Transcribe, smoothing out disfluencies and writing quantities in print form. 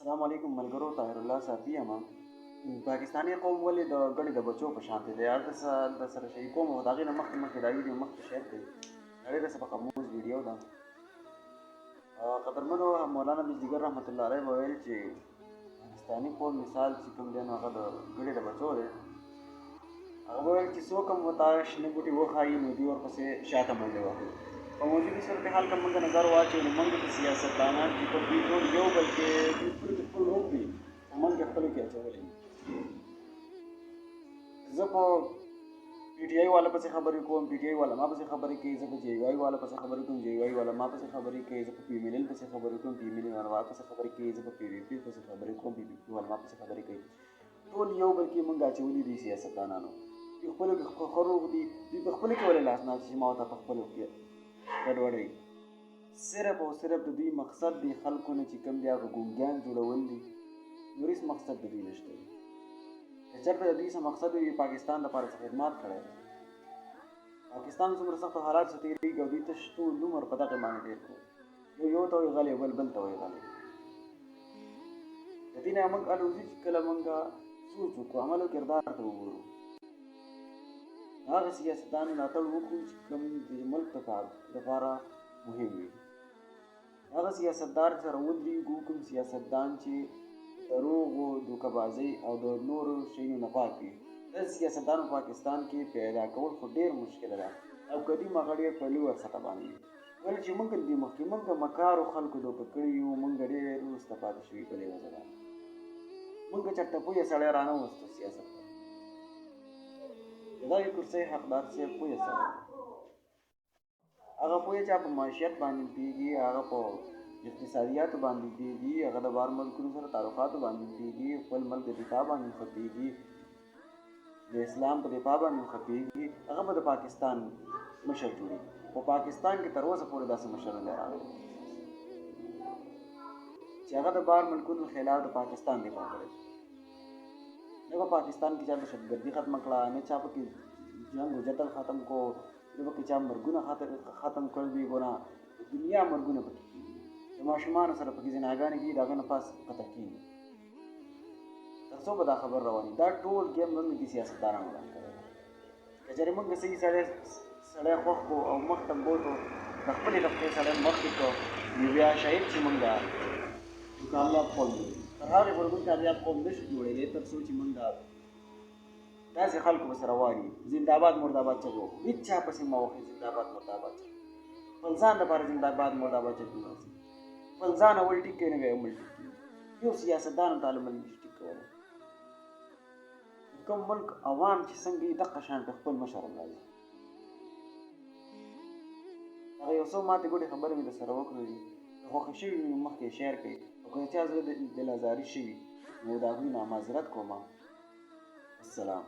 السلام علیکم ملګرو، طاهر الله صافي یم. پاکستاني قوم ولې د ګډې د بچو په شان دی؟ هلته د سره شهي قوم او د هغې نه مخکې دا ویډیو مخکې شیر کړئ. دا ډېره سبق آموز ویډیو ده. قدرمنو مولانا بزدیګر رحمت الله علیه به ویل چې پاکستاني قوم مثال چې کوم دی نو هغه د ګډې د بچو دی. هغه به ویل چې څوک هم ورته شنه بوټي وښایي نو دوی ورپسې شاته منډې وهي. په موجودي صورتحال که موږ نظر واچوو نو موږ د سیاستدانان چې په دوی ټول یو بل کې دوی پرې خپل روب دي په موږ کې خپلو کې اچولی. زه په پي ټي آی والا پسې خبرې کوم، پي ټي آی والا ما پسې خبرې کوي، زه په جے یو آی والا پسې خبرې کوم، جے یو آی والا ما پسې خبرې کوي، زه په پي ایم ایل ایل پسې خبرې کوم، پي ایم ایل ایل والا ما پسې خبرې کوي، زه په پي وي پي پسې خبرې کوم، پي وي پي والا ما پسې خبرې کوي. ټول یو بل کې موږ اچولي دي سیاستدانانو. دوی خپلو کې ښه روغ دي، دوی په خپلو کې ولې لاس نه اچوي ما ورته په خپلو کې ګډوډوي. صرف او صرف د دوی مقصد دی خلکو نه چې کوم دی هغه ګونګیان جوړول دي، نور هېڅ مقصد د دوی نشته دی. که چېرته د دوی څه مقصد وي پاکستان دپاره څه خدمات کړی دی. پاکستان څومره سختو حالاتو څخه تېرېږي او دوی تش ټول عمر په دغې باندې تېر کړو. یو ته وایي غلی بل ته وایي غلی. د دې نه موږ الوځي چې کله موږ سوچ وکړو، عمل او کردار ته وګورو، هغه سیاستدان ملاتړ وکړو چې کوم د ملک دپاره مهم وي. هغه سیاستدار سره ودرېږو، کوم سیاستدان چې دروغو، دوکهبازۍ او د نورو شیانو نه پاک وي. داسې سیاستدان په پاکستان کې پیدا کول خو ډېر مشکله ده او قدیم هغه ډېر پهلوي ورسطه باندې وي. ولې چې موږ دې مخکې موږ مکارو خلکو دوکه کړي یو، موږ ډېر وروسته پاتې شوي په دې وجه باندې. موږ چېرته پویه سړی رانه وستو سیاست ته. د دغې کرسۍ حقدار صاحب پویه سړی، هغه پوهه چې په معیشت باندې پوهېږي، هغه په اقتصادیاتو باندې پوهېږي، هغه د بهر ملکونو سره تعلقاتو باندې پوهېږي، خپل ملک د دفاع باندې ښه پوهېږي، د اسلام په دفاع باندې ښه پوهېږي، هغه به د پاکستان مشر جوړېږي. په پاکستان کې تر اوسه پورې داسې مشر نه دی راغلی چې هغه د بهر ملکونو خلاف د پاکستان دفاع کړی. نه په پاکستان کې چا دهشتګردي ختمه کړه، نه چا پکې جنګ و جدل ختم کو، نه پکې چا مرګونه ختم کړل دي. ګوره د دنیا مرګونه پکې کېږي، د ماشومانو سره پکې زناګانې کېږي، د هغه نه پاس قتل کېږي. تر څو به دا خبر رواني؟ دا ټول ګیم موږ دې سیاستدارانو وران کړی دی. که چېرې موږ صحیح سړی خوښ کړو او مخ ته بوتو، د خپلې طبقې سړی مخکې کړو، نو بیا شاید چې موږ کامیاب قوم یو. تر هغې پورې موږ کامیاب قوم نه شو جوړېدی تر څو چې موږ داسې خلکو به سره وایي زنده‌باد مرده‌باد چغې وکړو. هېڅ چا پسې مه وهئ زنده‌باد مرده‌باد چغې. خپل ځان دپاره زنده‌باد مرده‌باد چغې وباسئ. خپل ځان اول ټیک کړئ، نه بیا یې هم ټیک کړئ. یو سیاستدان هم تعالی نه شي ټیک کولی. کوم ملک عوام چې څنګه وي دقه شان په خپل مشر هم راځي. هغه یو څو ماتې ګوډې خبرې مې درسره وکړلې دي. که خوښې شوي وي نو مخکې یې شیر کړئ، او که د چا زړه دل ازاري شوي نو د هغوی نه معذرت کوم. السلام.